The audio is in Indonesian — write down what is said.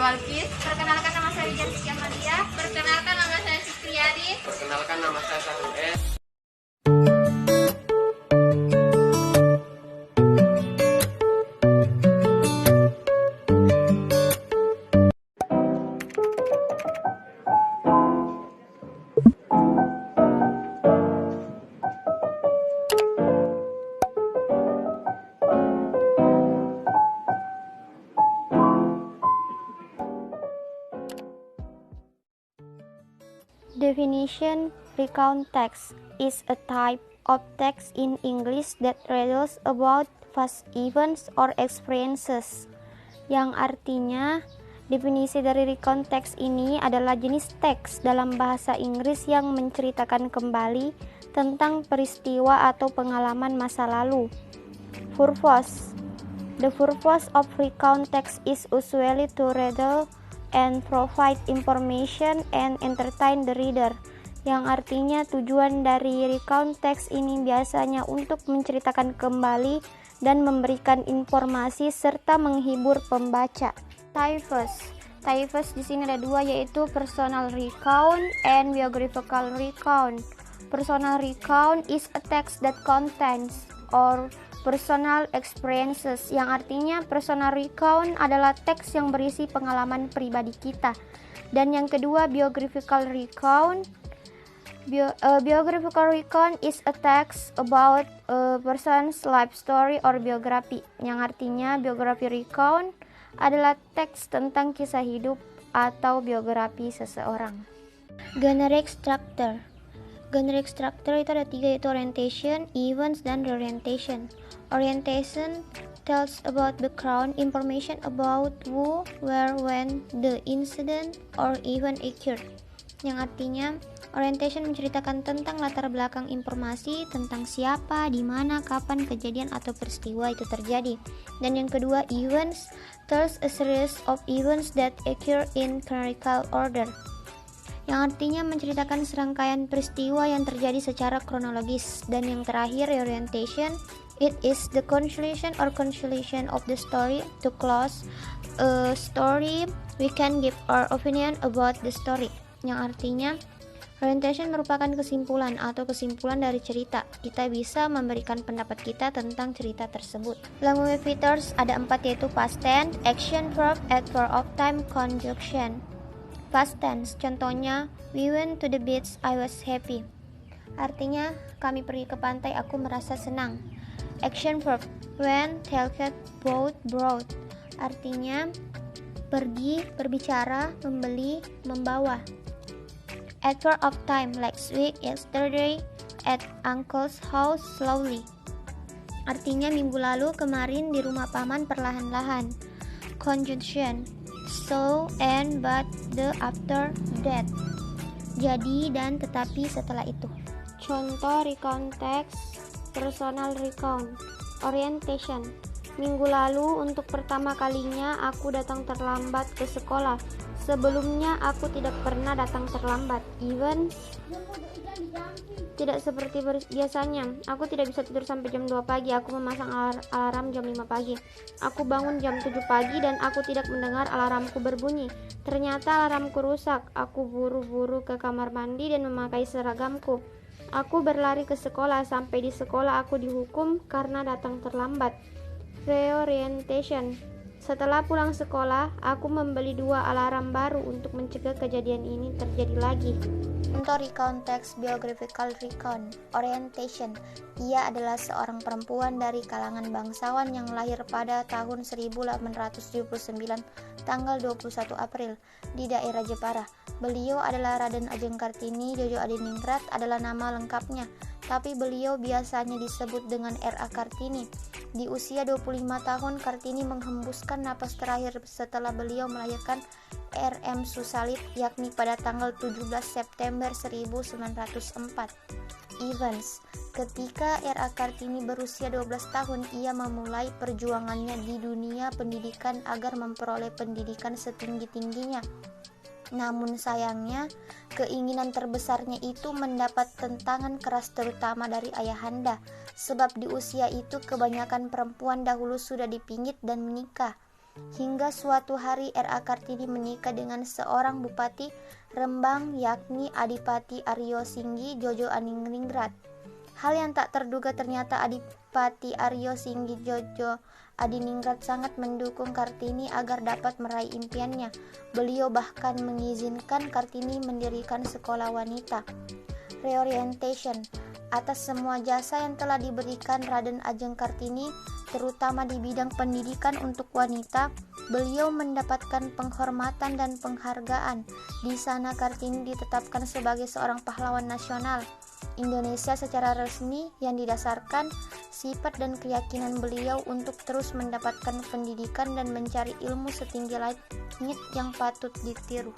Walkis. Perkenalkan nama saya Rizky Amalia. Perkenalkan nama saya Fitriadi. Perkenalkan nama saya Sahrul S. Definition: recount text is a type of text in English that tells about past events or experiences. Yang artinya, definisi dari recount text ini adalah jenis teks dalam bahasa Inggris yang menceritakan kembali tentang peristiwa atau pengalaman masa lalu. Purpose: the purpose of recount text is usually to retell and provide information and entertain the reader. Yang artinya tujuan dari recount text ini biasanya untuk menceritakan kembali dan memberikan informasi serta menghibur pembaca. Types di sini ada dua, yaitu personal recount and biographical recount. Personal recount is a text that contains or personal experiences, yang artinya personal recount adalah teks yang berisi pengalaman pribadi kita. Dan yang kedua, biographical recount. Biographical recount is a text about a person's life story or biography, yang artinya biografi recount adalah teks tentang kisah hidup atau biografi seseorang. Generic structure. Generic structure itu ada tiga, yaitu orientation, events, dan reorientation. Orientation tells about background information about who, where, when the incident or event occurred. Yang artinya, orientation menceritakan tentang latar belakang informasi tentang siapa, di mana, kapan kejadian atau peristiwa itu terjadi. Dan yang kedua, events tells a series of events that occur in chronological order. Yang artinya menceritakan serangkaian peristiwa yang terjadi secara kronologis. Dan yang terakhir, reorientation, it is the conclusion or conclusion of the story. To close a story, we can give our opinion about the story. Yang artinya, orientation merupakan kesimpulan atau kesimpulan dari cerita. Kita bisa memberikan pendapat kita tentang cerita tersebut. Language features ada 4, yaitu past tense, action verb, adverb of time, conjunction. Past tense, contohnya, we went to the beach, I was happy. Artinya, kami pergi ke pantai, aku merasa senang. Action verb, went, talked, bought, brought. Artinya, pergi, berbicara, membeli, membawa. Adverb of time, last week, yesterday, at uncle's house, slowly. Artinya, minggu lalu, kemarin, di rumah paman, perlahan-lahan. Conjunction, so, and, but, the, after, that. Jadi, dan, tetapi, setelah itu. Contoh recount text, personal recount. Orientation, minggu lalu untuk pertama kalinya aku datang terlambat ke sekolah. Sebelumnya aku tidak pernah datang terlambat. Even tidak seperti biasanya. Aku tidak bisa tidur sampai jam 2 pagi. Aku memasang alarm jam 5 pagi. Aku bangun jam 7 pagi dan aku tidak mendengar alarmku berbunyi. Ternyata alarmku rusak. Aku buru-buru ke kamar mandi dan memakai seragamku. Aku berlari ke sekolah. Sampai di sekolah aku dihukum karena datang terlambat. Reorientation, setelah pulang sekolah, aku membeli 2 alarm baru untuk mencegah kejadian ini terjadi lagi. Contoh recount text, biographical recount. Orientation, ia adalah seorang perempuan dari kalangan bangsawan yang lahir pada tahun 1879, tanggal 21 April, di daerah Jepara. Beliau adalah Raden Ajeng Kartini. Jojo Adiningrat adalah nama lengkapnya, tapi beliau biasanya disebut dengan R.A. Kartini. Di usia 25 tahun, Kartini menghembuskan napas terakhir setelah beliau melahirkan R.M. Susalit, yakni pada tanggal 17 September 1904. Events, ketika R.A. Kartini berusia 12 tahun, ia memulai perjuangannya di dunia pendidikan agar memperoleh pendidikan setinggi-tingginya. Namun sayangnya, keinginan terbesarnya itu mendapat tentangan keras terutama dari ayahanda, sebab di usia itu kebanyakan perempuan dahulu sudah dipingit dan menikah. Hingga suatu hari R.A. Kartini menikah dengan seorang bupati Rembang, yakni Adipati Aryo Singgi Jojo Adiningrat. Hal yang tak terduga, ternyata Adipati Aryo Singgi Jojo Adiningrat sangat mendukung Kartini agar dapat meraih impiannya. Beliau bahkan mengizinkan Kartini mendirikan sekolah wanita reorientation. Atas semua jasa yang telah diberikan Raden Ajeng Kartini, terutama di bidang pendidikan untuk wanita, beliau mendapatkan penghormatan dan penghargaan. Di sana Kartini ditetapkan sebagai seorang pahlawan nasional Indonesia secara resmi yang didasarkan sifat dan keyakinan beliau untuk terus mendapatkan pendidikan dan mencari ilmu setinggi langit yang patut ditiru.